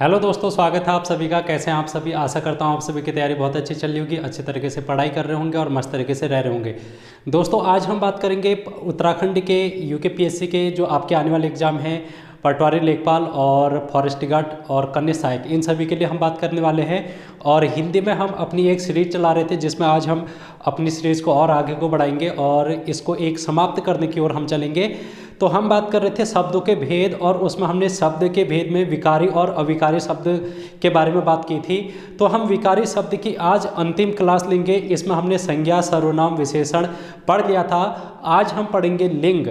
Hello दोस्तों, स्वागत है आप सभी का। कैसे हैं आप सभी? आशा करता हूं आप सभी की तैयारी बहुत अच्छी चल रही होगी, अच्छे तरीके से पढ़ाई कर रहे होंगे और मस्त तरीके से रह रहे होंगे। दोस्तों, आज हम बात करेंगे उत्तराखंड के यूकेपीएससी के जो आपके आने वाले एग्जाम हैं, पटवारी, लेखपाल और फॉरेस्ट गार्ड और कन्या सहायक, इन सभी के लिए हम बात करने वाले हैं। और हिंदी में हम अपनी एक सीरीज चला रहे थे, जिसमें आज हम अपनी सीरीज़ को और आगे को बढ़ाएंगे और इसको एक समाप्त करने की ओर हम चलेंगे। तो हम बात कर रहे थे शब्दों के भेद, और उसमें हमने शब्द के भेद में विकारी और अविकारी शब्द के बारे में बात की थी। तो हम विकारी शब्द की आज अंतिम क्लास लेंगे। इसमें हमने संज्ञा, सर्वनाम, विशेषण पढ़ लिया था। आज हम पढ़ेंगे लिंग।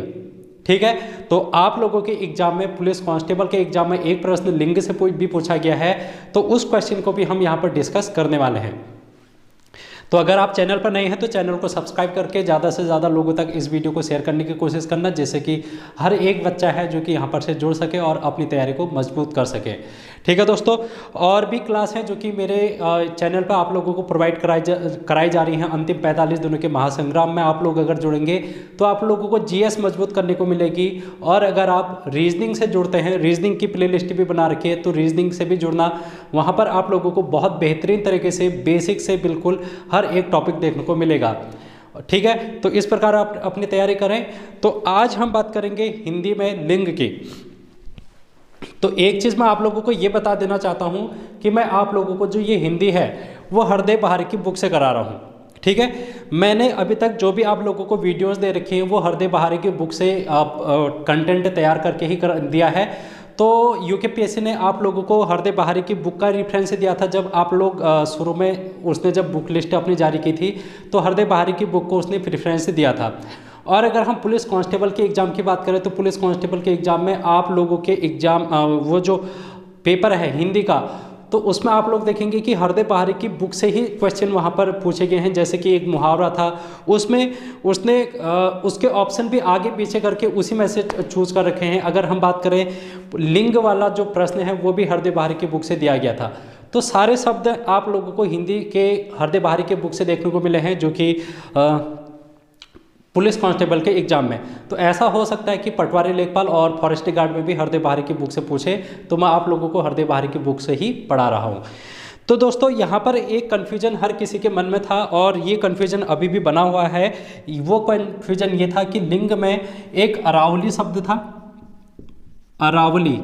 ठीक है, तो आप लोगों के एग्जाम में, पुलिस कांस्टेबल के एग्जाम में एक प्रश्न लिंग से भी पूछा गया है, तो उस क्वेश्चन को भी हम यहाँ पर डिस्कस करने वाले हैं। तो अगर आप चैनल पर नए हैं तो चैनल को सब्सक्राइब करके ज़्यादा से ज़्यादा लोगों तक इस वीडियो को शेयर करने की कोशिश करना, जिससे कि हर एक बच्चा है जो कि यहाँ पर से जुड़ सके और अपनी तैयारी को मजबूत कर सके। ठीक है दोस्तों, और भी क्लास हैं जो कि मेरे चैनल पर आप लोगों को प्रोवाइड कराई जा रही हैं। अंतिम 45 दिनों के महासंग्राम में आप लोग अगर जुड़ेंगे तो आप लोगों को जीएस मजबूत करने को मिलेगी। और अगर आप रीजनिंग से जुड़ते हैं, रीजनिंग की प्लेलिस्ट भी बना रखी है, तो रीजनिंग से भी जुड़ना। वहाँ पर आप लोगों को बहुत बेहतरीन तरीके से बेसिक से बिल्कुल हर एक टॉपिक देखने को मिलेगा। ठीक है, तो इस प्रकार आप अपनी तैयारी करें। तो आज हम बात करेंगे हिंदी में लिंग की। तो एक चीज़ मैं आप लोगों को ये बता देना चाहता हूँ कि मैं आप लोगों को जो ये हिंदी है वो हरदेव बहारी की बुक से करा रहा हूँ। ठीक है, मैंने अभी तक जो भी आप लोगों को वीडियोस दे रखी हैं वो हरदेव बहारी की बुक से कंटेंट तैयार करके ही कर दिया है। तो यूकेपीएससी ने आप लोगों को हरदेव बहारी की बुक का रेफरेंस दिया था जब आप लोग शुरू में, उसने जब बुक लिस्ट अपनी जारी की थी तो हरदेव बहारी की बुक को उसने रेफरेंस दिया था। और अगर हम पुलिस कांस्टेबल के एग्ज़ाम की बात करें तो पुलिस कांस्टेबल के एग्ज़ाम में आप लोगों के एग्ज़ाम वो जो पेपर है हिंदी का, तो उसमें आप लोग देखेंगे कि हरदेव बहारी की बुक से ही क्वेश्चन वहाँ पर पूछे गए हैं। जैसे कि एक मुहावरा था, उसमें उसने उसके ऑप्शन भी आगे पीछे करके उसी में से चूज कर रखे हैं। अगर हम बात करें लिंग वाला जो प्रश्न है वो भी हरदेव बहारी की बुक से दिया गया था। तो सारे शब्द आप लोगों को हिंदी के हरदेव बहारी के बुक से देखने को मिले हैं, जो कि पुलिस कांस्टेबल के एग्जाम में। तो ऐसा हो सकता है कि पटवारी, लेखपाल और फॉरेस्ट गार्ड में भी हरदेव बहारी की बुक से पूछे, तो मैं आप लोगों को हरदेव बहारी की बुक से ही पढ़ा रहा हूँ। तो दोस्तों, यहाँ पर एक कन्फ्यूजन हर किसी के मन में था और ये कन्फ्यूजन अभी भी बना हुआ है। वो कन्फ्यूजन ये था कि लिंग में एक अरावली शब्द था, अरावली,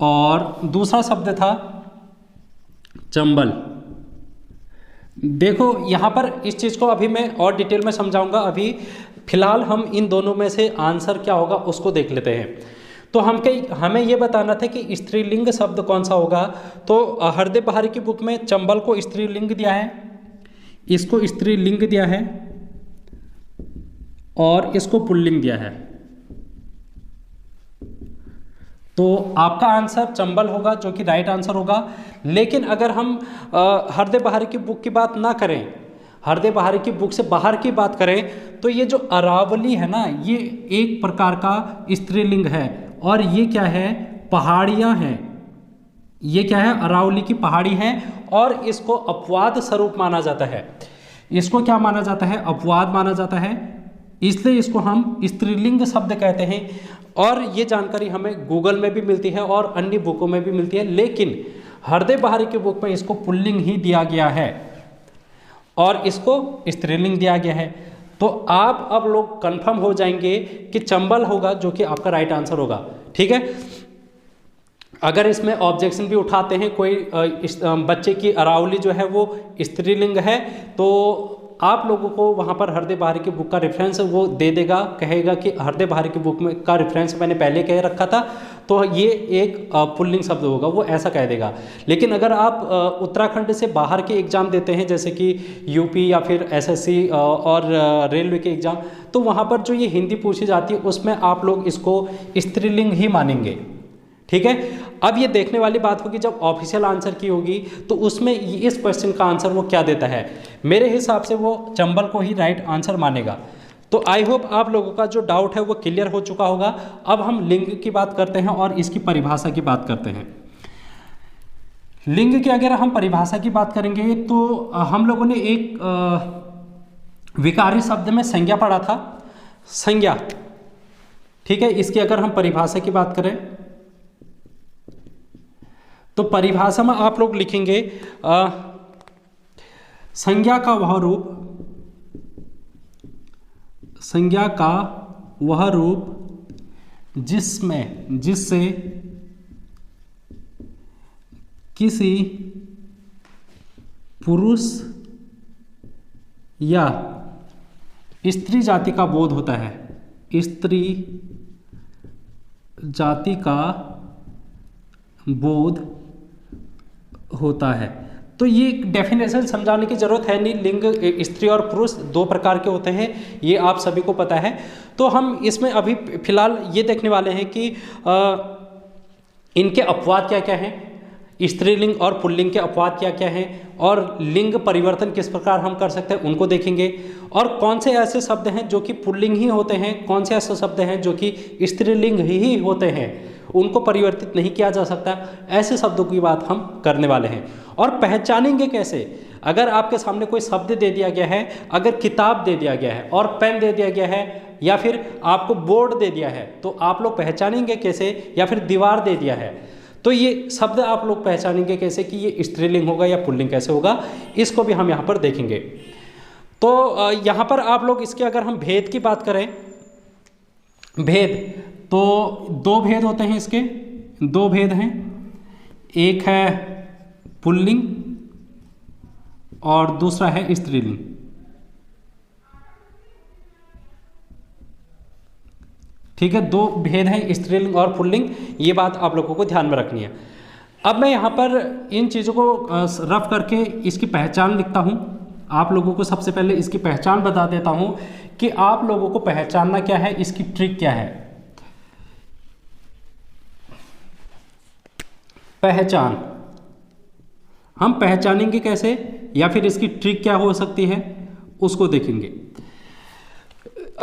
और दूसरा शब्द था चंबल। देखो यहाँ पर इस चीज़ को अभी मैं और डिटेल में समझाऊंगा। अभी फिलहाल हम इन दोनों में से आंसर क्या होगा उसको देख लेते हैं। तो हमें ये बताना था कि स्त्रीलिंग शब्द कौन सा होगा। तो हरदेव बहारी की बुक में चंबल को स्त्रीलिंग दिया है, इसको स्त्रीलिंग दिया है और इसको पुल्लिंग दिया है। तो आपका आंसर चंबल होगा, जो कि राइट आंसर होगा। लेकिन अगर हम हरदेव बहारी की बुक की बात ना करें, हरदेव बहारी की बुक से बाहर की बात करें, तो ये जो अरावली है ना, ये एक प्रकार का स्त्रीलिंग है। और ये क्या है? पहाड़ियाँ हैं। ये क्या है? अरावली की पहाड़ी है और इसको अपवाद स्वरूप माना जाता है। इसको क्या माना जाता है? अपवाद माना जाता है, इसलिए इसको हम स्त्रीलिंग शब्द कहते हैं। और ये जानकारी हमें गूगल में भी मिलती है और अन्य बुकों में भी मिलती है, लेकिन हरदेव बहारी की बुक में इसको पुल्लिंग ही दिया गया है और इसको स्त्रीलिंग दिया गया है। तो आप अब लोग कंफर्म हो जाएंगे कि चंबल होगा, जो कि आपका राइट आंसर होगा। ठीक है, अगर इसमें ऑब्जेक्शन भी उठाते हैं कोई बच्चे की अरावली जो है वो स्त्रीलिंग है, तो आप लोगों को वहाँ पर हरदेव बहारी की बुक का रेफरेंस वो दे देगा, कहेगा कि हरदेव बहारी की बुक में का रेफरेंस मैंने पहले कह रखा था, तो ये एक पुल्लिंग शब्द होगा, वो ऐसा कह देगा। लेकिन अगर आप उत्तराखंड से बाहर के एग्ज़ाम देते हैं, जैसे कि यूपी या फिर एसएससी और रेलवे के एग्ज़ाम, तो वहाँ पर जो ये हिंदी पूछी जाती है उसमें आप लोग इसको स्त्रीलिंग ही मानेंगे। ठीक है, अब ये देखने वाली बात होगी जब ऑफिशियल आंसर की होगी तो उसमें इस क्वेश्चन का आंसर वो क्या देता है। मेरे हिसाब से वो चंबल को ही राइट आंसर मानेगा। तो आई होप आप लोगों का जो डाउट है वो क्लियर हो चुका होगा। अब हम लिंग की बात करते हैं और इसकी परिभाषा की बात करते हैं। लिंग की अगर हम परिभाषा की बात करेंगे तो हम लोगों ने एक विकारी शब्द में संज्ञा पढ़ा था, संज्ञा। ठीक है, इसकी अगर हम परिभाषा की बात करें तो परिभाषा में आप लोग लिखेंगे संज्ञा का वह रूप, संज्ञा का वह रूप जिससे किसी पुरुष या स्त्री जाति का बोध होता है, स्त्री जाति का बोध होता है। तो ये डेफिनेशन समझाने की जरूरत है नहीं, लिंग स्त्री और पुरुष दो प्रकार के होते हैं, ये आप सभी को पता है। तो हम इसमें अभी फिलहाल ये देखने वाले हैं कि इनके अपवाद क्या क्या हैं, स्त्रीलिंग और पुल्लिंग के अपवाद क्या क्या हैं, और लिंग परिवर्तन किस प्रकार हम कर सकते हैं उनको देखेंगे, और कौन से ऐसे शब्द हैं जो कि पुल्लिंग ही होते हैं, कौन से ऐसे शब्द हैं जो कि स्त्रीलिंग ही होते हैं, उनको परिवर्तित नहीं किया जा सकता, ऐसे शब्दों की बात हम करने वाले हैं। और पहचानेंगे कैसे, अगर आपके सामने कोई शब्द दे दिया गया है, अगर किताब दे दिया गया है और पेन दे दिया गया है, या फिर आपको बोर्ड दे दिया है, तो आप लोग पहचानेंगे कैसे, या फिर दीवार दे दिया है, तो ये शब्द आप लोग पहचानेंगे कैसे कि ये स्त्रीलिंग होगा या पुल्लिंग कैसे होगा, इसको भी हम यहाँ पर देखेंगे। तो यहाँ पर आप लोग इसके अगर हम भेद की बात करें, भेद तो दो भेद होते हैं, इसके दो भेद हैं, एक है पुल्लिंग और दूसरा है स्त्रीलिंग। ठीक है, दो भेद हैं स्त्रीलिंग और पुल्लिंग, ये बात आप लोगों को ध्यान में रखनी है। अब मैं यहाँ पर इन चीज़ों को रफ करके इसकी पहचान लिखता हूँ, आप लोगों को सबसे पहले इसकी पहचान बता देता हूँ कि आप लोगों को पहचानना क्या है, इसकी ट्रिक क्या है। पहचान हम पहचानेंगे कैसे, या फिर इसकी ट्रिक क्या हो सकती है, उसको देखेंगे।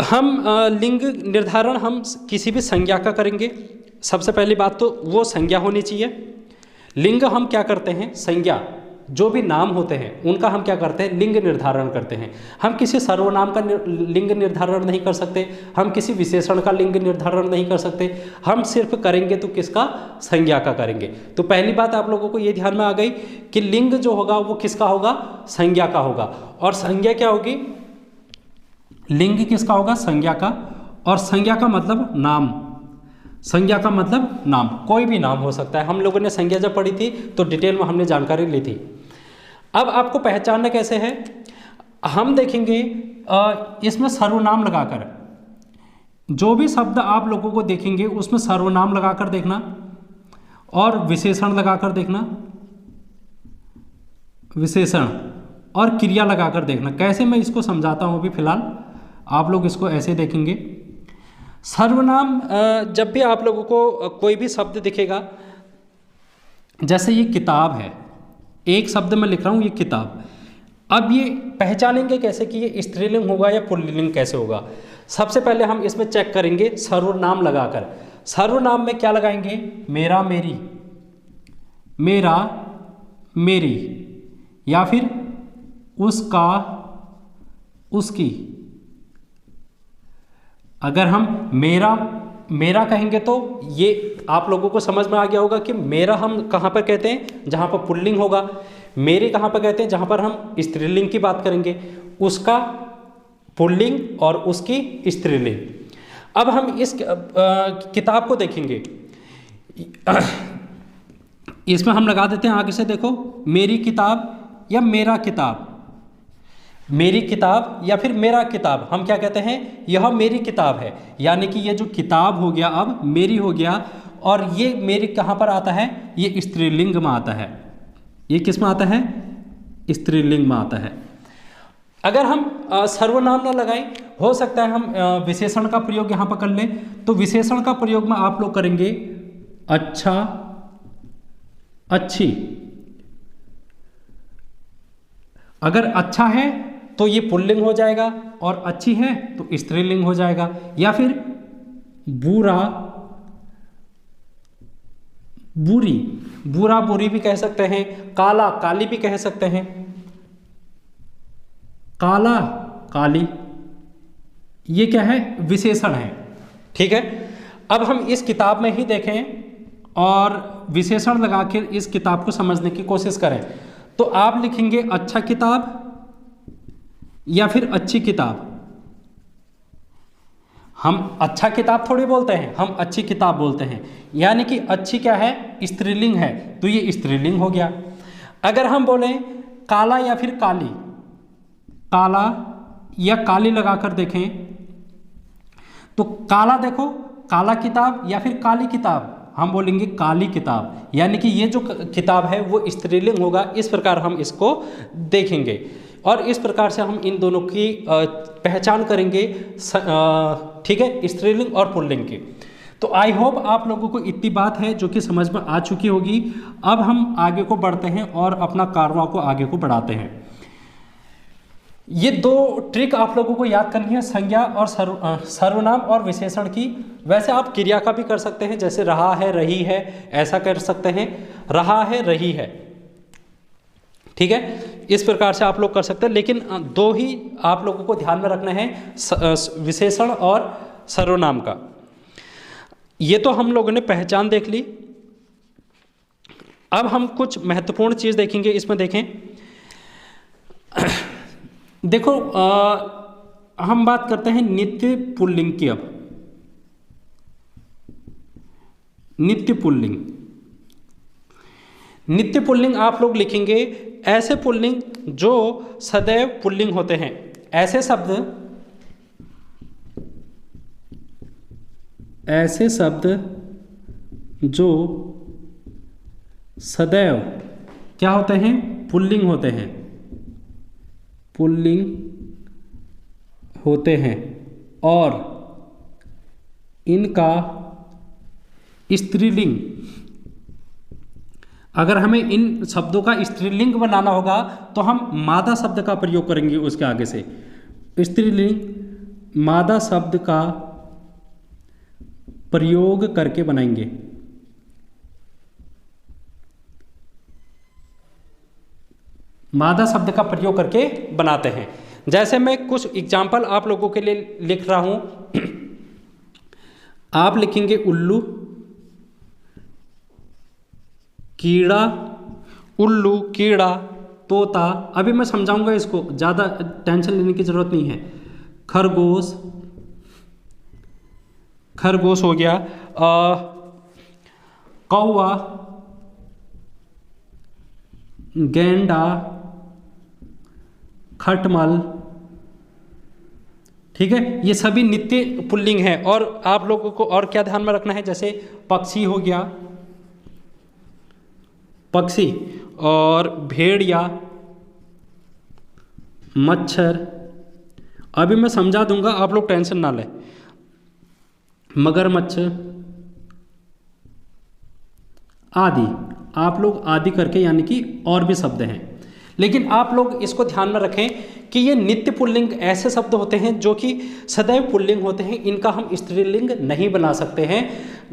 हम लिंग निर्धारण हम किसी भी संज्ञा का करेंगे। सबसे पहली बात तो वो संज्ञा होनी चाहिए। लिंग हम क्या करते हैं, संज्ञा जो भी नाम होते हैं उनका हम क्या करते हैं, लिंग निर्धारण करते हैं। हम किसी सर्वनाम का लिंग निर्धारण नहीं कर सकते, हम किसी विशेषण का लिंग निर्धारण नहीं कर सकते, हम सिर्फ करेंगे तो किसका, संज्ञा का करेंगे। तो पहली बात आप लोगों को ये ध्यान में आ गई कि लिंग जो होगा वो किसका होगा, संज्ञा का होगा। और संज्ञा क्या होगी, लिंग किसका होगा, संज्ञा का। और संज्ञा का मतलब नाम, संज्ञा का मतलब नाम, कोई भी नाम हो सकता है। हम लोगों ने संज्ञा जब पढ़ी थी तो डिटेल में हमने जानकारी ली थी। अब आपको पहचानना कैसे है, हम देखेंगे इसमें सर्वनाम लगाकर, जो भी शब्द आप लोगों को देखेंगे उसमें सर्वनाम लगाकर देखना और विशेषण लगाकर देखना, विशेषण और क्रिया लगाकर देखना। कैसे मैं इसको समझाता हूँ अभी फिलहाल, आप लोग इसको ऐसे देखेंगे। सर्वनाम जब भी आप लोगों को कोई भी शब्द दिखेगा, जैसे ये किताब है, एक शब्द मैं लिख रहा हूँ ये किताब, अब ये पहचानेंगे कैसे कि ये स्त्रीलिंग होगा या पुल्लिंग कैसे होगा। सबसे पहले हम इसमें चेक करेंगे सर्वनाम लगाकर। सर्वनाम में क्या लगाएंगे, मेरा मेरी, मेरा मेरी, या फिर उसका उसकी। अगर हम मेरा कहेंगे तो ये आप लोगों को समझ में आ गया होगा कि मेरा हम कहाँ पर कहते हैं, जहाँ पर पुल्लिंग होगा। मेरे कहाँ पर कहते हैं, जहाँ पर हम स्त्रीलिंग की बात करेंगे। उसका पुल्लिंग और उसकी स्त्रीलिंग। अब हम इस किताब को देखेंगे, इसमें हम लगा देते हैं आगे से, देखो मेरी किताब या मेरा किताब, मेरी किताब या फिर मेरा किताब। हम क्या कहते हैं, यह मेरी किताब है, यानी कि ये जो किताब हो गया अब मेरी हो गया। और ये मेरी कहाँ पर आता है, ये स्त्रीलिंग में आता है। ये किस में आता है, स्त्रीलिंग में आता है। अगर हम सर्वनाम ना लगाएं, हो सकता है हम विशेषण का प्रयोग यहाँ पर कर लें। तो विशेषण का प्रयोग में आप लोग करेंगे अच्छा, अच्छी। अगर अच्छा है तो ये पुल्लिंग हो जाएगा और अच्छी है तो स्त्रीलिंग हो जाएगा। या फिर बुरा बुरी, बुरा बुरी भी कह सकते हैं, काला काली भी कह सकते हैं, काला काली, ये क्या है, विशेषण है। ठीक है, अब हम इस किताब में ही देखें और विशेषण लगा के इस किताब को समझने की कोशिश करें। तो आप लिखेंगे अच्छा किताब या फिर अच्छी किताब। हम अच्छा किताब थोड़ी बोलते हैं, हम अच्छी किताब बोलते हैं। यानी कि अच्छी क्या है, स्त्रीलिंग है, तो ये स्त्रीलिंग हो गया। अगर हम बोलें काला या फिर काली, काला या काली लगाकर देखें तो काला देखो, काला किताब या फिर काली किताब, हम बोलेंगे काली किताब। यानी कि ये जो किताब है वो स्त्रीलिंग होगा। इस प्रकार हम इसको देखेंगे और इस प्रकार से हम इन दोनों की पहचान करेंगे, ठीक है, स्त्रीलिंग और पुल्लिंग की। तो आई होप आप लोगों को इतनी बात है जो कि समझ में आ चुकी होगी। अब हम आगे को बढ़ते हैं और अपना कारवां को आगे को बढ़ाते हैं। ये दो ट्रिक आप लोगों को याद करनी है, संज्ञा और सर्वनाम और विशेषण की। वैसे आप क्रिया का भी कर सकते हैं, जैसे रहा है, रही है, ऐसा कर सकते हैं, रहा है, रही है, ठीक है, इस प्रकार से आप लोग कर सकते हैं। लेकिन दो ही आप लोगों को ध्यान में रखना है, विशेषण और सर्वनाम का। ये तो हम लोगों ने पहचान देख ली। अब हम कुछ महत्वपूर्ण चीज देखेंगे इसमें। देखें, देखो हम बात करते हैं नित्य पुल्लिंग की। अब नित्य पुल्लिंग, नित्य पुल्लिंग आप लोग लिखेंगे ऐसे पुल्लिंग जो सदैव पुल्लिंग होते हैं। ऐसे शब्द, ऐसे शब्द जो सदैव क्या होते हैं, पुल्लिंग होते हैं, पुल्लिंग होते हैं और इनका स्त्रीलिंग, अगर हमें इन शब्दों का स्त्रीलिंग बनाना होगा तो हम मादा शब्द का प्रयोग करेंगे उसके आगे से। स्त्रीलिंग मादा शब्द का प्रयोग करके बनाएंगे। मादा शब्द का प्रयोग करके बनाते हैं। जैसे मैं कुछ एग्जाम्पल आप लोगों के लिए लिख रहा हूं। आप लिखेंगे उल्लू, कीड़ा, उल्लू, कीड़ा, तोता। अभी मैं समझाऊंगा इसको, ज़्यादा टेंशन लेने की जरूरत नहीं है। खरगोश, खरगोश हो गया, कौवा, गैंडा, खटमल, ठीक है, ये सभी नित्य पुल्लिंग है। और आप लोगों को और क्या ध्यान में रखना है, जैसे पक्षी हो गया, पक्षी, और भेड़िया, मच्छर। अभी मैं समझा दूंगा, आप लोग टेंशन ना लें। मगरमच्छ आदि, आप लोग आदि करके, यानी कि और भी शब्द हैं। लेकिन आप लोग इसको ध्यान में रखें कि ये नित्य पुल्लिंग ऐसे शब्द होते हैं जो कि सदैव पुल्लिंग होते हैं। इनका हम स्त्रीलिंग नहीं बना सकते हैं।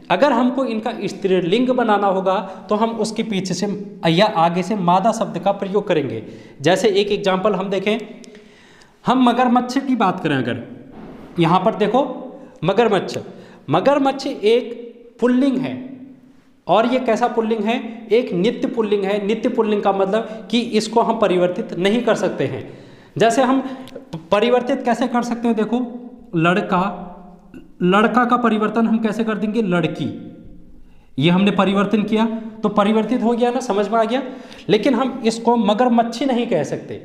अगर हमको इनका स्त्रीलिंग बनाना होगा तो हम उसके पीछे से या आगे से मादा शब्द का प्रयोग करेंगे। जैसे एक एग्जाम्पल हम देखें, हम मगरमच्छ की बात करें, अगर यहाँ पर देखो मगरमच्छ, मगरमच्छ एक पुल्लिंग है। और ये कैसा पुल्लिंग है, एक नित्य पुल्लिंग है। नित्य पुल्लिंग का मतलब कि इसको हम परिवर्तित नहीं कर सकते हैं। जैसे हम परिवर्तित कैसे कर सकते हैं, देखो लड़का, लड़का का परिवर्तन हम कैसे कर देंगे, लड़की। ये हमने परिवर्तन किया तो परिवर्तित हो गया ना, समझ में आ गया। लेकिन हम इसको मगरमच्छी नहीं कह सकते,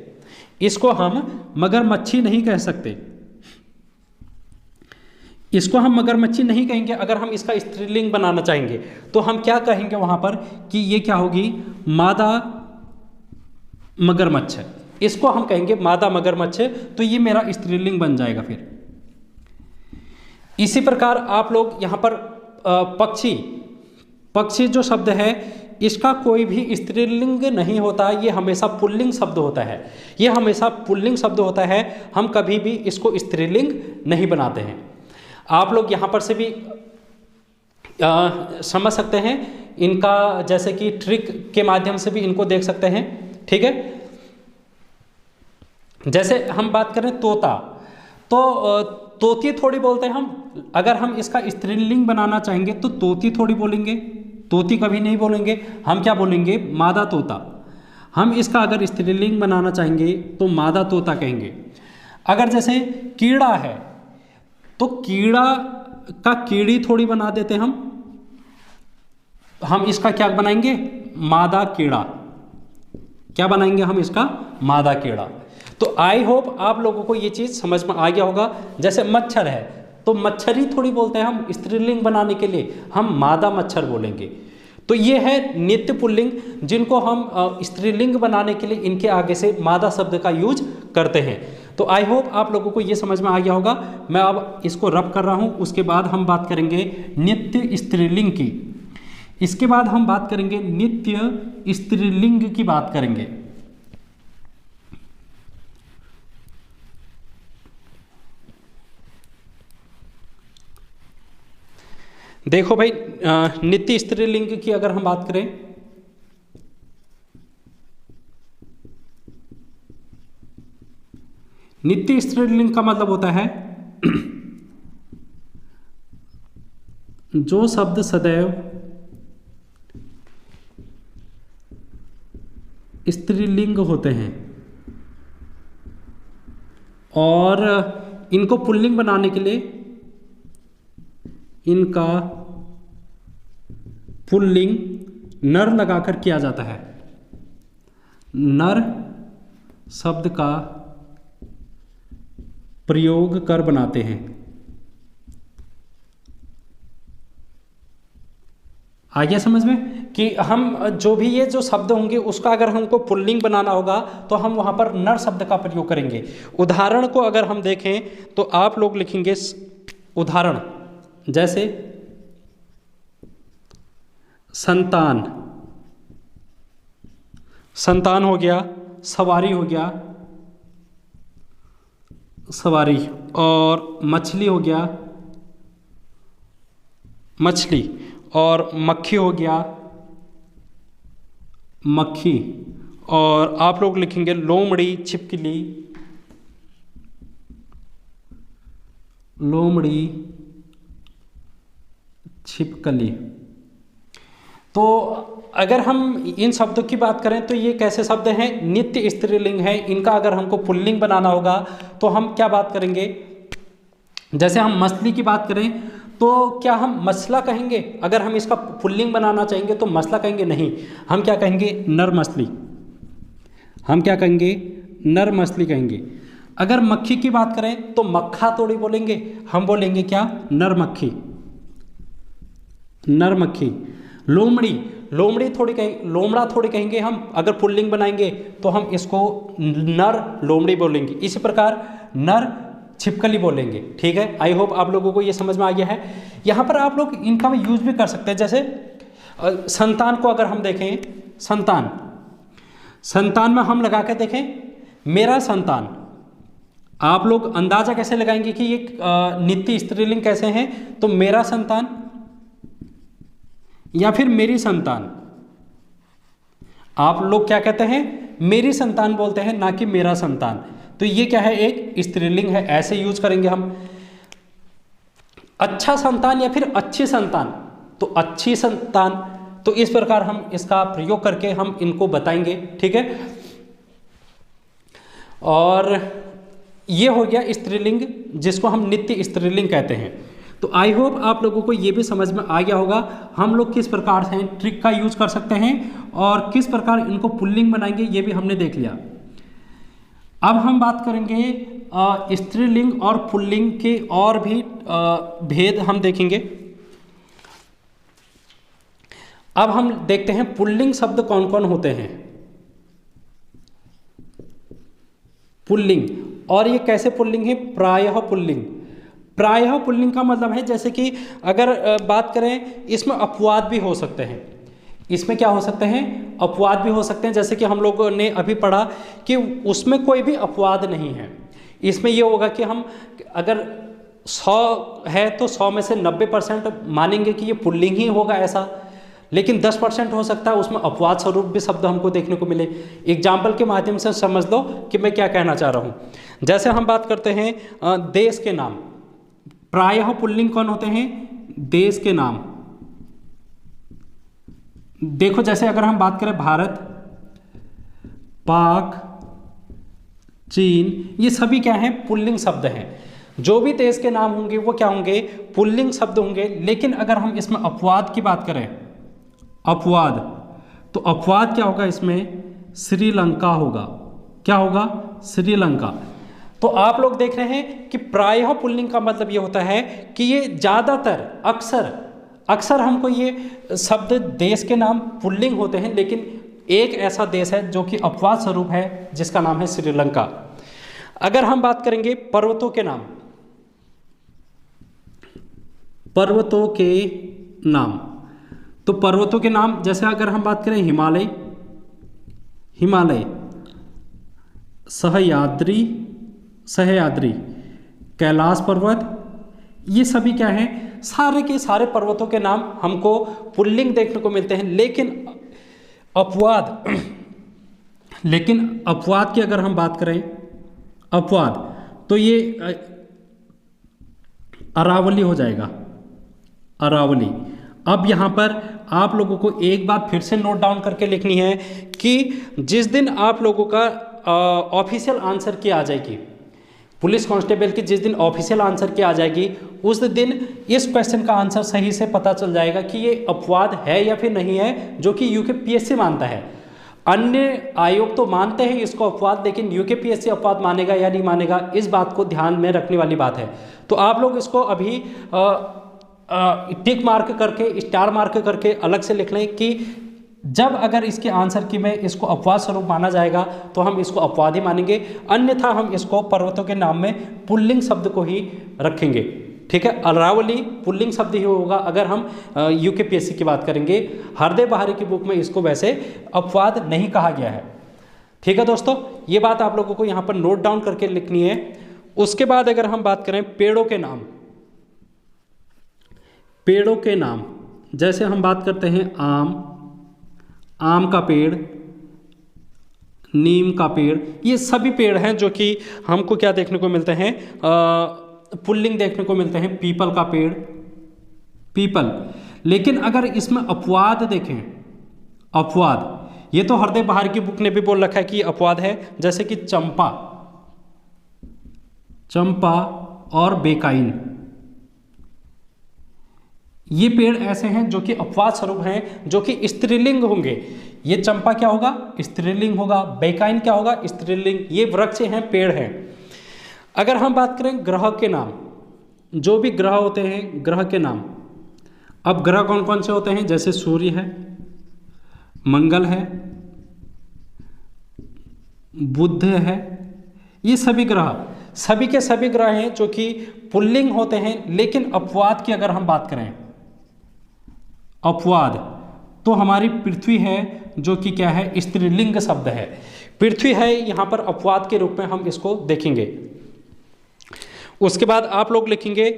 इसको हम मगरमच्छी नहीं कह सकते, इसको हम मगरमच्छी नहीं कहेंगे। अगर हम इसका स्त्रीलिंग बनाना चाहेंगे तो हम क्या कहेंगे वहां पर कि ये क्या होगी, मादा मगरमच्छ। इसको हम कहेंगे मादा मगरमच्छ, तो ये मेरा स्त्रीलिंग बन जाएगा। फिर इसी प्रकार आप लोग यहाँ पर पक्षी, पक्षी जो शब्द है इसका कोई भी स्त्रीलिंग नहीं होता, ये हमेशा पुल्लिंग शब्द होता है। ये हमेशा पुल्लिंग शब्द होता है, हम कभी भी इसको स्त्रीलिंग नहीं बनाते हैं। आप लोग यहाँ पर से भी समझ सकते हैं इनका, जैसे कि ट्रिक के माध्यम से भी इनको देख सकते हैं, ठीक है। जैसे हम बात करें तोता, तो तोती थोड़ी बोलते हैं हम। अगर हम इसका स्त्रीलिंग बनाना चाहेंगे तो तोती थोड़ी बोलेंगे, तोती कभी नहीं बोलेंगे, हम क्या बोलेंगे, मादा तोता। हम इसका अगर स्त्रीलिंग बनाना चाहेंगे तो मादा तोता कहेंगे। अगर जैसे कीड़ा है तो कीड़ा का कीड़ी थोड़ी बना देते हम इसका क्या बनाएंगे, मादा कीड़ा। क्या बनाएंगे हम इसका, मादा कीड़ा। तो आई होप आप लोगों को ये चीज़ समझ में आ गया होगा। जैसे मच्छर है तो मच्छरी थोड़ी बोलते हैं हम स्त्रीलिंग बनाने के लिए, हम मादा मच्छर बोलेंगे। तो ये है नित्य पुल्लिंग, जिनको हम स्त्रीलिंग बनाने के लिए इनके आगे से मादा शब्द का यूज करते हैं। तो आई होप आप लोगों को ये समझ में आ गया होगा। मैं अब इसको रब कर रहा हूँ, उसके बाद हम बात करेंगे नित्य स्त्रीलिंग की। इसके बाद हम बात करेंगे नित्य स्त्रीलिंग की बात करेंगे। देखो भाई, नित्य स्त्रीलिंग की अगर हम बात करें, नित्य स्त्रीलिंग का मतलब होता है जो शब्द सदैव स्त्रीलिंग होते हैं और इनको पुल्लिंग बनाने के लिए इनका पुल्लिंग नर लगाकर किया जाता है। नर शब्द का प्रयोग कर बनाते हैं। आ गया समझ में कि हम जो भी ये जो शब्द होंगे उसका अगर हमको पुल्लिंग बनाना होगा तो हम वहाँ पर नर शब्द का प्रयोग करेंगे। उदाहरण को अगर हम देखें तो आप लोग लिखेंगे उदाहरण, जैसे संतान, संतान हो गया, सवारी हो गया, सवारी, और मछली हो गया, मछली, और मक्खी हो गया, मक्खी, और आप लोग लिखेंगे लोमड़ी, छिपकली, लोमड़ी, छिपकली। तो अगर हम इन शब्दों की बात करें तो ये कैसे शब्द हैं, नित्य स्त्रीलिंग है। इनका अगर हमको पुल्लिंग बनाना होगा तो हम क्या बात करेंगे, जैसे हम मछली की बात करें तो क्या हम मछला कहेंगे? अगर हम इसका पुल्लिंग बनाना चाहेंगे तो मछला कहेंगे नहीं, हम क्या कहेंगे, नर मछली। हम क्या कहेंगे, नर मछली कहेंगे। अगर मक्खी की बात करें तो मक्खा थोड़ी बोलेंगे, हम बोलेंगे क्या, नर मक्खी, नर मक्खी। लोमड़ी, लोमड़ी थोड़ी कहेंगे, लोमड़ा थोड़ी कहेंगे हम। अगर पुल्लिंग बनाएंगे तो हम इसको नर लोमड़ी बोलेंगे। इसी प्रकार नर छिपकली बोलेंगे। ठीक है, आई होप आप लोगों को ये समझ में आ गया है। यहाँ पर आप लोग इनका यूज भी कर सकते हैं। जैसे संतान को अगर हम देखें, संतान, संतान में हम लगा के देखें मेरा संतान। आप लोग अंदाजा कैसे लगाएंगे कि ये नित्य स्त्रीलिंग कैसे हैं? तो मेरा संतान या फिर मेरी संतान। आप लोग क्या कहते हैं, मेरी संतान बोलते हैं, ना कि मेरा संतान। तो ये क्या है, एक स्त्रीलिंग है, ऐसे यूज करेंगे हम। अच्छा संतान या फिर अच्छी संतान, तो अच्छी संतान, तो इस प्रकार हम इसका प्रयोग करके हम इनको बताएंगे। ठीक है, और ये हो गया स्त्रीलिंग, जिसको हम नित्य स्त्रीलिंग कहते हैं। तो आई होप आप लोगों को ये भी समझ में आ गया होगा हम लोग किस प्रकार से ट्रिक का यूज कर सकते हैं और किस प्रकार इनको पुल्लिंग बनाएंगे, ये भी हमने देख लिया। अब हम बात करेंगे स्त्रीलिंग और पुल्लिंग के और भी भेद हम देखेंगे। अब हम देखते हैं पुल्लिंग शब्द कौन कौन होते हैं, पुल्लिंग, और ये कैसे पुल्लिंग है, प्रायः पुल्लिंग। प्रायः पुल्लिंग का मतलब है जैसे कि अगर बात करें, इसमें अपवाद भी हो सकते हैं। इसमें क्या हो सकते हैं, अपवाद भी हो सकते हैं। जैसे कि हम लोगों ने अभी पढ़ा कि उसमें कोई भी अपवाद नहीं है। इसमें ये होगा कि हम अगर 100 है तो 100 में से 90% मानेंगे कि ये पुल्लिंग ही होगा ऐसा, लेकिन 10% हो सकता है उसमें अपवाद स्वरूप भी शब्द हमको देखने को मिले। एग्जाम्पल के माध्यम से समझ लो कि मैं क्या कहना चाह रहा हूँ। जैसे हम बात करते हैं देश के नाम, प्रायः पुल्लिंग कौन होते हैं, देश के नाम। देखो जैसे अगर हम बात करें भारत, पाक, चीन, ये सभी क्या हैं, पुल्लिंग शब्द हैं। जो भी देश के नाम होंगे वो क्या होंगे, पुल्लिंग शब्द होंगे। लेकिन अगर हम इसमें अपवाद की बात करें, अपवाद, तो अपवाद क्या होगा इसमें, श्रीलंका होगा। क्या होगा, श्रीलंका। तो आप लोग देख रहे हैं कि प्रायः पुल्लिंग का मतलब ये होता है कि ये ज़्यादातर, अक्सर हमको ये शब्द देश के नाम पुल्लिंग होते हैं, लेकिन एक ऐसा देश है जो कि अपवाद स्वरूप है जिसका नाम है श्रीलंका। अगर हम बात करेंगे पर्वतों के नाम, पर्वतों के नाम, तो पर्वतों के नाम जैसे अगर हम बात करें हिमालय, सह्याद्री, कैलाश पर्वत, ये सभी क्या हैं, सारे के सारे पर्वतों के नाम हमको पुल्लिंग देखने को मिलते हैं। लेकिन अपवाद की अगर हम बात करें, अपवाद, तो ये अरावली हो जाएगा, अरावली। अब यहाँ पर आप लोगों को एक बात फिर से नोट डाउन करके लिखनी है कि जिस दिन आप लोगों का ऑफिशियल आंसर की आ जाएगी, पुलिस कांस्टेबल की जिस दिन ऑफिशियल आंसर की आ जाएगी, उस दिन इस क्वेश्चन का आंसर सही से पता चल जाएगा कि ये अपवाद है या फिर नहीं है, जो कि यूकेपीएससी मानता है। अन्य आयोग तो मानते हैं इसको अपवाद, लेकिन यूकेपीएससी अपवाद मानेगा या नहीं मानेगा, इस बात को ध्यान में रखने वाली बात है। तो आप लोग इसको अभी टिक मार्क करके, स्टार मार्क करके अलग से लिख लें कि जब अगर इसके आंसर की में इसको अपवाद स्वरूप माना जाएगा तो हम इसको अपवाद ही मानेंगे, अन्यथा हम इसको पर्वतों के नाम में पुल्लिंग शब्द को ही रखेंगे। ठीक है, अरावली पुल्लिंग शब्द ही होगा अगर हम यूकेपीएससी की बात करेंगे। हरदेव बहारी की बुक में इसको वैसे अपवाद नहीं कहा गया है। ठीक है दोस्तों, ये बात आप लोगों को यहाँ पर नोट डाउन करके लिखनी है। उसके बाद अगर हम बात करें पेड़ों के नाम, पेड़ों के नाम जैसे हम बात करते हैं आम का पेड़, नीम का पेड़, ये सभी पेड़ हैं जो कि हमको क्या देखने को मिलते हैं, पुल्लिंग देखने को मिलते हैं। पीपल का पेड़, पीपल। लेकिन अगर इसमें अपवाद देखें, अपवाद, ये तो हरदेव बहारी की बुक ने भी बोल रखा है कि अपवाद है, जैसे कि चंपा और बेकाइन, ये पेड़ ऐसे हैं जो कि अपवाद स्वरूप हैं, जो कि स्त्रीलिंग होंगे। ये चंपा क्या होगा, स्त्रीलिंग होगा। बेकाइन क्या होगा, स्त्रीलिंग। ये वृक्ष हैं, पेड़ हैं। अगर हम बात करें ग्रह के नाम, जो भी ग्रह होते हैं, ग्रह के नाम, अब ग्रह कौन कौन से होते हैं, जैसे सूर्य है, मंगल है, बुध है, ये सभी ग्रह, सभी के सभी ग्रह हैं जो कि पुल्लिंग होते हैं। लेकिन अपवाद की अगर हम बात करें, अपवाद, तो हमारी पृथ्वी है जो कि क्या है, स्त्रीलिंग शब्द है। पृथ्वी है, यहाँ पर अपवाद के रूप में हम इसको देखेंगे। उसके बाद आप लोग लिखेंगे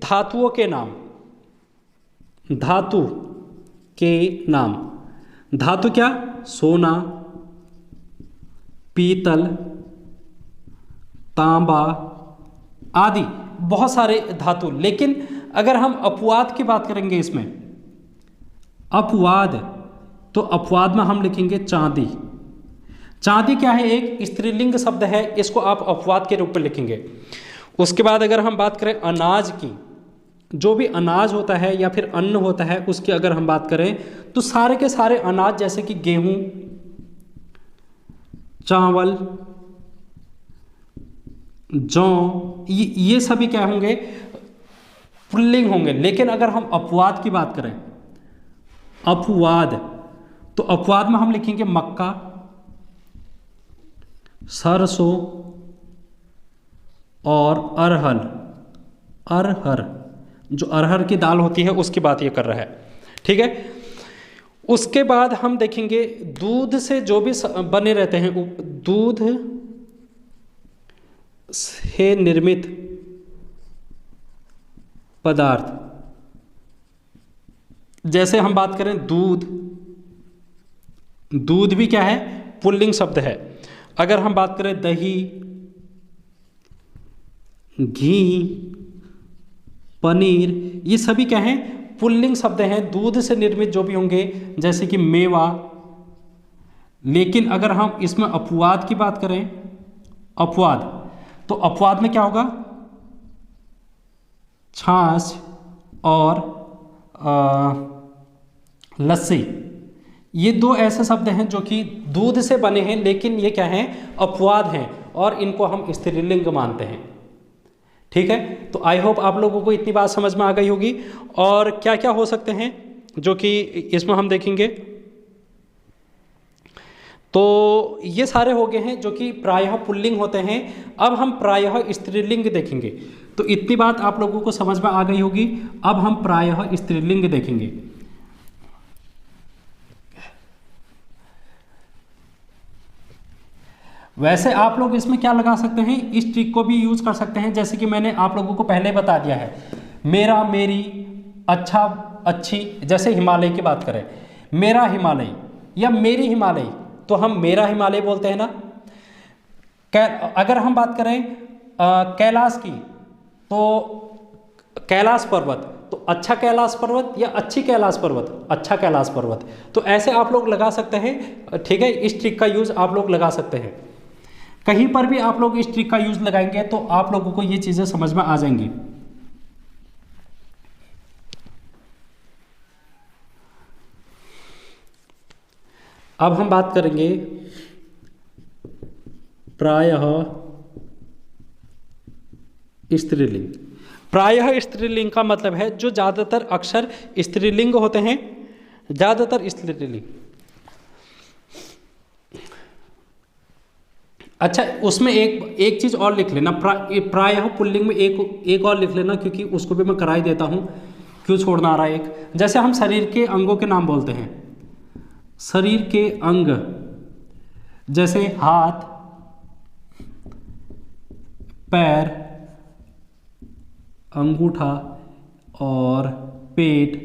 धातुओं के नाम, धातु के नाम। धातु क्या, सोना, पीतल, तांबा आदि बहुत सारे धातु। लेकिन अगर हम अपवाद की बात करेंगे, इसमें अपवाद, तो अपवाद में हम लिखेंगे चांदी। चांदी क्या है, एक स्त्रीलिंग शब्द है, इसको आप अपवाद के रूप में लिखेंगे। उसके बाद अगर हम बात करें अनाज की, जो भी अनाज होता है या फिर अन्न होता है, उसकी अगर हम बात करें तो सारे के सारे अनाज जैसे कि गेहूं, चावल, जौ, ये सभी क्या होंगे, पुल्लिंग होंगे। लेकिन अगर हम अपवाद की बात करें, अपवाद, तो अपवाद में हम लिखेंगे मक्का, सरसों और अरहर, जो अरहर की दाल होती है उसकी बात ये कर रहा है। ठीक है, उसके बाद हम देखेंगे दूध से जो भी बने रहते हैं, दूध से निर्मित पदार्थ, जैसे हम बात करें दूध, दूध भी क्या है, पुल्लिंग शब्द है। अगर हम बात करें दही, घी, पनीर, ये सभी क्या हैं, पुल्लिंग शब्द हैं, दूध से निर्मित जो भी होंगे, जैसे कि मेवा। लेकिन अगर हम इसमें अपवाद की बात करें, अपवाद, तो अपवाद में क्या होगा? छाछ और लस्सी। ये दो ऐसे शब्द हैं जो कि दूध से बने हैं, लेकिन ये क्या हैं? अपवाद हैं, और इनको हम स्त्रीलिंग मानते हैं। ठीक है, तो आई होप आप लोगों को इतनी बात समझ में आ गई होगी। और क्या क्या हो सकते हैं जो कि इसमें हम देखेंगे, तो ये सारे हो गए हैं जो कि प्रायः पुल्लिंग होते हैं। अब हम प्रायः स्त्रीलिंग देखेंगे। तो इतनी बात आप लोगों को समझ में आ गई होगी। अब हम प्रायः स्त्रीलिंग देखेंगे। वैसे आप लोग इसमें क्या लगा सकते हैं? इस ट्रिक को भी यूज कर सकते हैं, जैसे कि मैंने आप लोगों को पहले बता दिया है। मेरा, मेरी, अच्छा, अच्छी। जैसे हिमालय की बात करें, मेरा हिमालय या मेरी हिमालय, तो हम मेरा हिमालय बोलते हैं ना। अगर हम बात करें कैलाश की, तो कैलाश पर्वत, तो अच्छा कैलाश पर्वत या अच्छी कैलाश पर्वत? अच्छा कैलाश पर्वत। तो ऐसे आप लोग लगा सकते हैं। ठीक है, इस ट्रिक का यूज आप लोग लगा सकते हैं। कहीं पर भी आप लोग इस ट्रिक का यूज लगाएंगे तो आप लोगों को ये चीजें समझ में आ जाएंगी। अब हम बात करेंगे प्रायः स्त्रीलिंग। प्रायः स्त्रीलिंग का मतलब है जो ज्यादातर अक्षर स्त्रीलिंग होते हैं, ज्यादातर स्त्रीलिंग। अच्छा, उसमें एक चीज और लिख लेना, प्रायः पुल्लिंग में एक और लिख लेना, क्योंकि उसको भी मैं करा ही देता हूं, क्यों छोड़ना आ रहा है एक। जैसे हम शरीर के अंगों के नाम बोलते हैं, शरीर के अंग, जैसे हाथ, पैर, अंगूठा और पेट,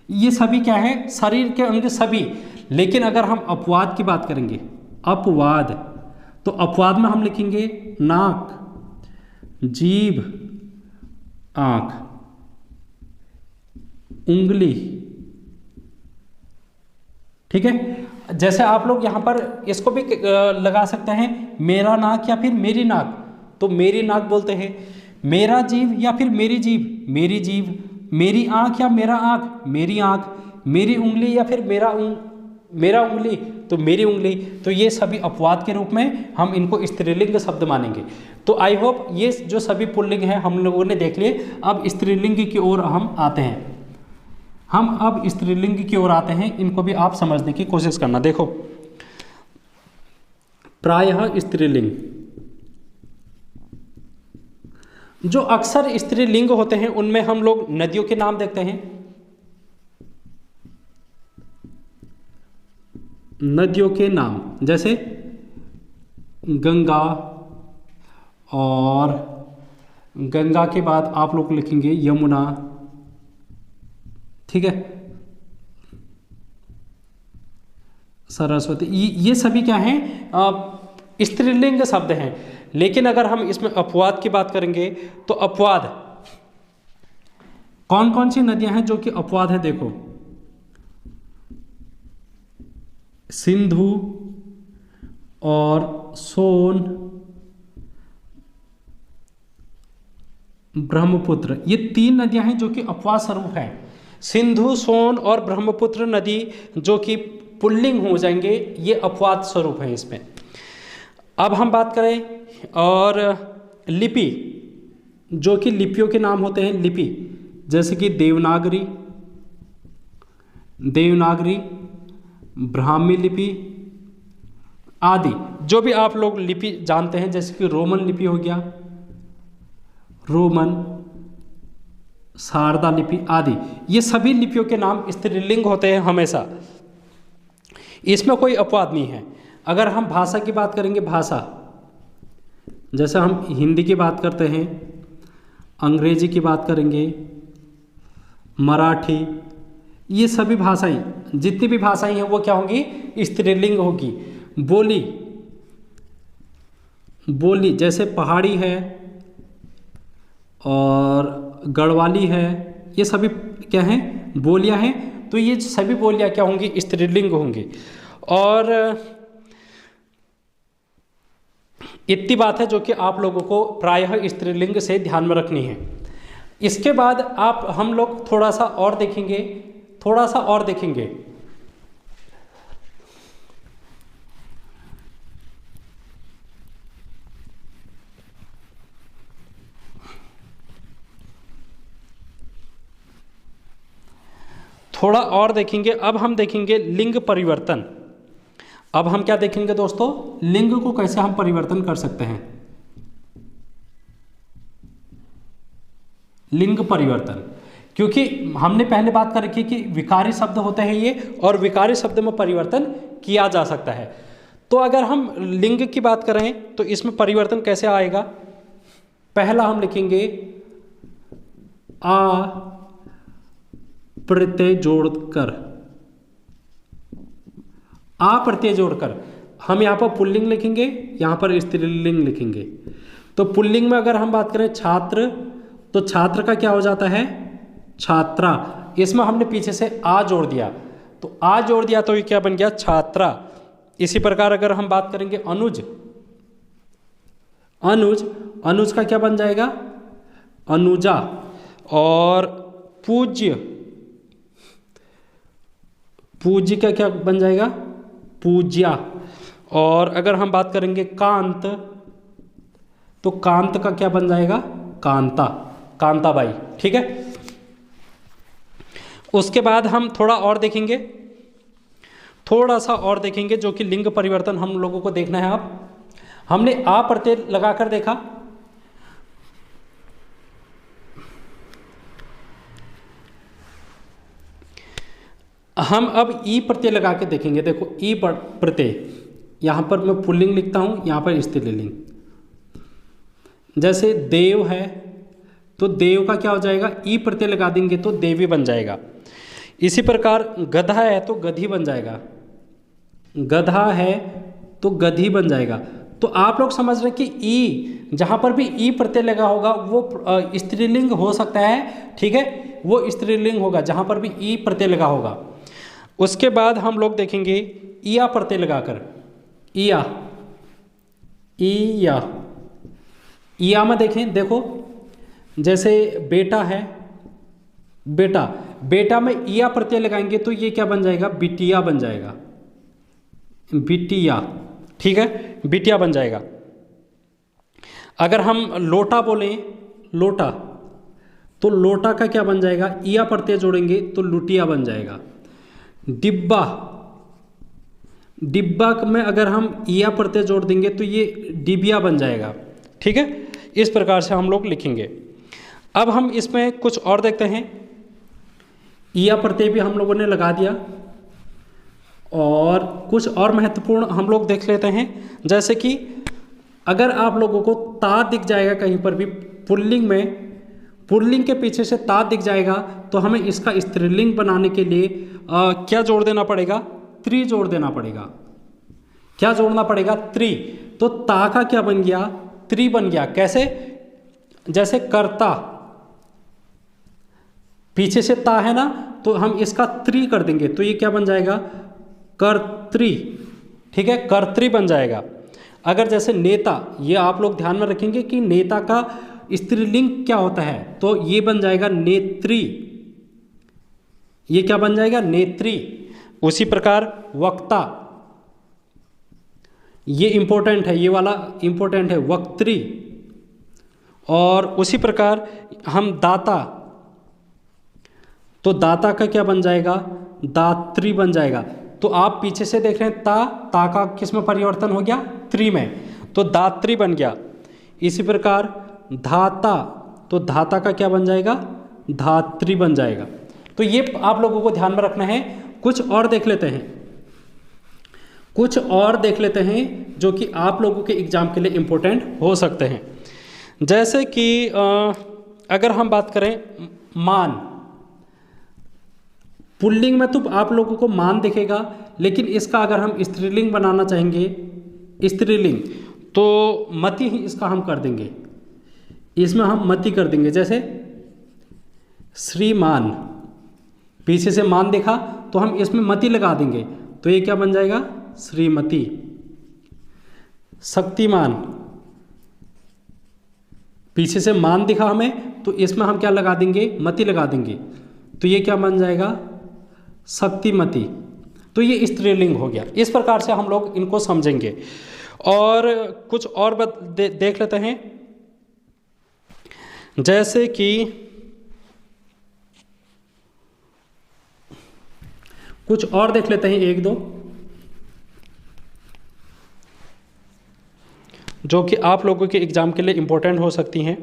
ये सभी क्या है? शरीर के अंग सभी। लेकिन अगर हम अपवाद की बात करेंगे, अपवाद, तो अपवाद में हम लिखेंगे नाक, जीभ, आंख, उंगली। ठीक है, जैसे आप लोग यहां पर इसको भी लगा सकते हैं, मेरा नाक या फिर मेरी नाक, तो मेरी नाक बोलते हैं। मेरा जीभ या फिर मेरी जीभ, मेरी जीभ। मेरी आंख या मेरा आंख, मेरी आंख। मेरी उंगली या फिर मेरा उंगली, तो मेरी उंगली। तो ये सभी अपवाद के रूप में हम इनको स्त्रीलिंग शब्द मानेंगे। तो आई होप ये जो सभी पुल्लिंग हैं हम लोगों ने देख लिए। अब स्त्रीलिंग की ओर हम आते हैं। हम अब स्त्रीलिंग की ओर आते हैं, इनको भी आप समझने की कोशिश करना। देखो, प्रायः स्त्रीलिंग, जो अक्सर स्त्रीलिंग होते हैं उनमें हम लोग नदियों के नाम देखते हैं। नदियों के नाम जैसे गंगा, और गंगा के बाद आप लोग लिखेंगे यमुना। ठीक है, सरस्वती। ये सभी क्या हैं? स्त्रीलिंग शब्द हैं। लेकिन अगर हम इसमें अपवाद की बात करेंगे, तो अपवाद कौन कौन सी नदियां हैं जो कि अपवाद है? देखो, सिंधु और सोन, ब्रह्मपुत्र, ये 3 नदियां हैं जो कि अपवाद स्वरूप हैं। सिंधु, सोन और ब्रह्मपुत्र नदी जो कि पुल्लिंग हो जाएंगे, ये अपवाद स्वरूप हैं इसमें। अब हम बात करें और लिपि, जो कि लिपियों के नाम होते हैं। लिपि जैसे कि देवनागरी, ब्राह्मी लिपि आदि, जो भी आप लोग लिपि जानते हैं, जैसे कि रोमन लिपि हो गया, रोमन, शारदा लिपि आदि, ये सभी लिपियों के नाम स्त्रीलिंग होते हैं हमेशा। इसमें कोई अपवाद नहीं है। अगर हम भाषा की बात करेंगे, भाषा जैसे हम हिंदी की बात करते हैं, अंग्रेजी की बात करेंगे, मराठी, ये सभी भाषाएं, जितनी भी भाषाएं हैं वो क्या होंगी? स्त्रीलिंग होगी। बोली जैसे पहाड़ी है और गढ़वाली है, ये सभी क्या हैं, बोलियां हैं। तो ये सभी बोलियां क्या होंगी, स्त्रीलिंग होंगी। और इतनी बात है जो कि आप लोगों को प्रायः स्त्रीलिंग से ध्यान में रखनी है। इसके बाद हम लोग थोड़ा सा और देखेंगे, थोड़ा सा और देखेंगे। थोड़ा और देखेंगे। अब हम देखेंगे लिंग परिवर्तन। अब हम क्या देखेंगे दोस्तों, लिंग को कैसे हम परिवर्तन कर सकते हैं। लिंग परिवर्तन, क्योंकि हमने पहले बात कर रखी कि विकारी शब्द होते हैं ये, और विकारी शब्द में परिवर्तन किया जा सकता है। तो अगर हम लिंग की बात करें तो इसमें परिवर्तन कैसे आएगा। पहला हम लिखेंगे आ प्रत्यय जोड़कर, आ प्रत्यय जोड़कर हम यहाँ पर पुल्लिंग लिखेंगे, यहाँ पर स्त्रीलिंग लिखेंगे। तो पुल्लिंग में अगर हम बात करें छात्र, तो छात्र का क्या हो जाता है, छात्रा। इसमें हमने पीछे से आ जोड़ दिया, तो आ जोड़ दिया तो ये क्या बन गया, छात्रा। इसी प्रकार अगर हम बात करेंगे अनुज, अनुज, अनुज का क्या बन जाएगा, अनुजा। और पूज्य, पूज्य का क्या बन जाएगा, पूज्या। और अगर हम बात करेंगे कांत, तो कांत का क्या बन जाएगा, कांता, कांताबाई। ठीक है। उसके बाद हम थोड़ा और देखेंगे, थोड़ा सा और देखेंगे, जो कि लिंग परिवर्तन हम लोगों को देखना है। अब हमने आ प्रत्यय लगाकर देखा, हम अब ई प्रत्यय लगा के देखेंगे। देखो ई प्रत्यय, यहां पर मैं पुल्लिंग लिखता हूं, यहां पर स्त्रीलिंग। जैसे देव है तो देव का क्या हो जाएगा, ई प्रत्यय लगा देंगे तो देवी बन जाएगा। इसी प्रकार गधा है तो गधी बन जाएगा, गधा है तो गधी बन जाएगा। तो आप लोग समझ रहे हैं कि ई, जहां पर भी ई प्रत्यय लगा होगा वो स्त्रीलिंग हो सकता है। ठीक है, वो स्त्रीलिंग होगा जहां पर भी ई प्रत्यय लगा होगा। उसके बाद हम लोग देखेंगे इया प्रत्यय लगाकर, इया, इया, इया में देखें, देखो जैसे बेटा है, बेटा, बेटा में इया प्रत्यय लगाएंगे तो ये क्या बन जाएगा, बिटिया बन जाएगा, बिटिया। ठीक है, बिटिया बन जाएगा। अगर हम लोटा बोलें, लोटा, तो लोटा का क्या बन जाएगा, इया प्रत्यय जोड़ेंगे तो लुटिया बन जाएगा। डिब्बा, डिब्बा में अगर हम इया प्रत्यय जोड़ देंगे तो ये डिबिया बन जाएगा। ठीक है, इस प्रकार से हम लोग लिखेंगे। अब हम इसमें कुछ और देखते हैं। इया प्रत्यय भी हम लोगों ने लगा दिया, और कुछ और महत्वपूर्ण हम लोग देख लेते हैं। जैसे कि अगर आप लोगों को ता दिख जाएगा कहीं पर भी पुल्लिंग में, पुल्लिंग के पीछे से ता दिख जाएगा तो हमें इसका स्त्रीलिंग बनाने के लिए क्या जोड़ देना पड़ेगा, त्रि जोड़ देना पड़ेगा। क्या जोड़ना पड़ेगा, त्रि। तो ता का क्या बन गया, त्रि बन गया। कैसे, जैसे कर्ता, पीछे से ता है ना, तो हम इसका त्रि कर देंगे तो ये क्या बन जाएगा, कर्त्री। ठीक है, कर्त्री बन जाएगा। अगर जैसे नेता, ये आप लोग ध्यान में रखेंगे कि नेता का स्त्रीलिंग क्या होता है, तो ये बन जाएगा नेत्री, ये क्या बन जाएगा, नेत्री। उसी प्रकार वक्ता, ये इंपॉर्टेंट है, ये वाला इंपॉर्टेंट है, वक्त्री। और उसी प्रकार हम दाता, तो दाता का क्या बन जाएगा, दात्री बन जाएगा। तो आप पीछे से देख रहे हैं ता का किस में परिवर्तन हो गया, त्रि में, तो दात्री बन गया। इसी प्रकार धाता, तो धाता का क्या बन जाएगा, धात्री बन जाएगा। तो ये आप लोगों को ध्यान में रखना है। कुछ और देख लेते हैं, कुछ और देख लेते हैं जो कि आप लोगों के एग्जाम के लिए इम्पोर्टेंट हो सकते हैं। जैसे कि अगर हम बात करें मान, पुल्लिंग में तो आप लोगों को मान दिखेगा, लेकिन इसका अगर हम स्त्रीलिंग बनाना चाहेंगे, स्त्रीलिंग, तो मति ही इसका हम कर देंगे, इसमें हम मति कर देंगे। जैसे श्रीमान, पीछे से मान देखा तो हम इसमें मति लगा देंगे, तो ये क्या बन जाएगा, श्रीमती। शक्तिमान, पीछे से मान दिखा हमें तो इसमें हम क्या लगा देंगे, मति लगा देंगे, तो ये क्या बन जाएगा, शक्तिमती। तो ये स्त्रीलिंग हो गया। इस प्रकार से हम लोग इनको समझेंगे। और कुछ और देख लेते हैं, जैसे कि कुछ और देख लेते हैं, एक दो जो कि आप लोगों के एग्जाम के लिए इम्पोर्टेंट हो सकती हैं।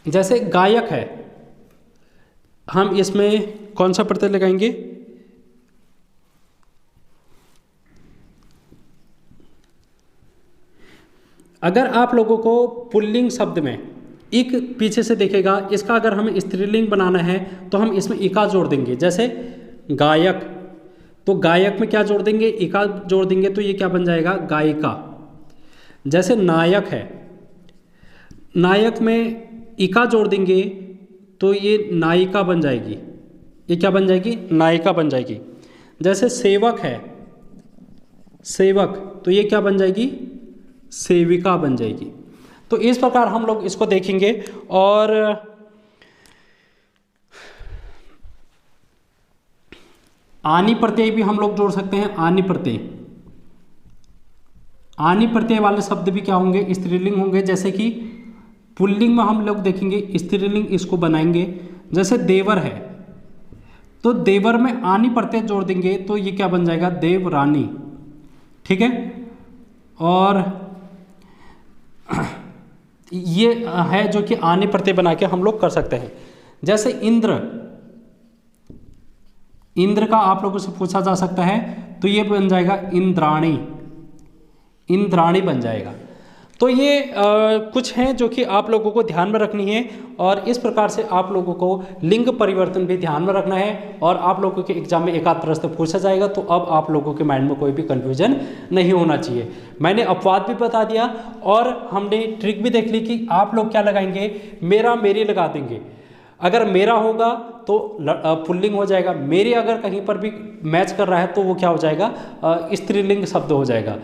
जैसे गायक है, हम इसमें कौन सा प्रत्यय लगाएंगे, अगर आप लोगों को पुल्लिंग शब्द में इक पीछे से देखेगा, इसका अगर हमें स्त्रीलिंग बनाना है तो हम इसमें इका जोड़ देंगे। जैसे गायक, तो गायक में क्या जोड़ देंगे, इका जोड़ देंगे, तो ये क्या बन जाएगा, गायिका। जैसे नायक है, नायक में इका जोड़ देंगे तो ये नायिका बन जाएगी, ये क्या बन जाएगी, नायिका बन जाएगी। जैसे सेवक है, सेवक, तो ये क्या बन जाएगी, सेविका बन जाएगी। तो इस प्रकार हम लोग इसको देखेंगे। और आनी प्रत्यय भी हम लोग जोड़ सकते हैं, आनी प्रत्यय, आनी प्रत्यय वाले शब्द भी क्या होंगे, स्त्रीलिंग होंगे। जैसे कि पुल्लिंग में हम लोग देखेंगे स्त्रीलिंग इसको बनाएंगे। जैसे देवर है, तो देवर में आनी प्रत्यय जोड़ देंगे तो ये क्या बन जाएगा, देवरानी। ठीक है, और ये है जो कि आनी प्रत्यय बना के हम लोग कर सकते हैं। जैसे इंद्र, इंद्र का आप लोगों से पूछा जा सकता है, तो ये बन जाएगा इंद्राणी, इंद्राणी बन जाएगा। तो ये कुछ हैं जो कि आप लोगों को ध्यान में रखनी है। और इस प्रकार से आप लोगों को लिंग परिवर्तन भी ध्यान में रखना है। और आप लोगों के एग्जाम में एक आध प्रश्न पूछा जाएगा, तो अब आप लोगों के माइंड में कोई भी कन्फ्यूजन नहीं होना चाहिए। मैंने अपवाद भी बता दिया और हमने ट्रिक भी देख ली कि आप लोग क्या लगाएंगे, मेरा मेरी लगा देंगे। अगर मेरा होगा तो पुल्लिंग हो जाएगा, मेरे अगर कहीं पर भी मैच कर रहा है तो वो क्या हो जाएगा, स्त्रीलिंग शब्द हो जाएगा।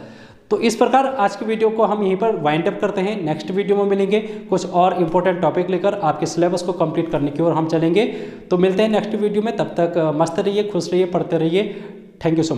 तो इस प्रकार आज की वीडियो को हम यहीं पर वाइंड अप करते हैं। नेक्स्ट वीडियो में मिलेंगे कुछ और इंपॉर्टेंट टॉपिक लेकर, आपके सिलेबस को कंप्लीट करने की ओर हम चलेंगे। तो मिलते हैं नेक्स्ट वीडियो में, तब तक मस्त रहिए, खुश रहिए, पढ़ते रहिए। Thank you so much.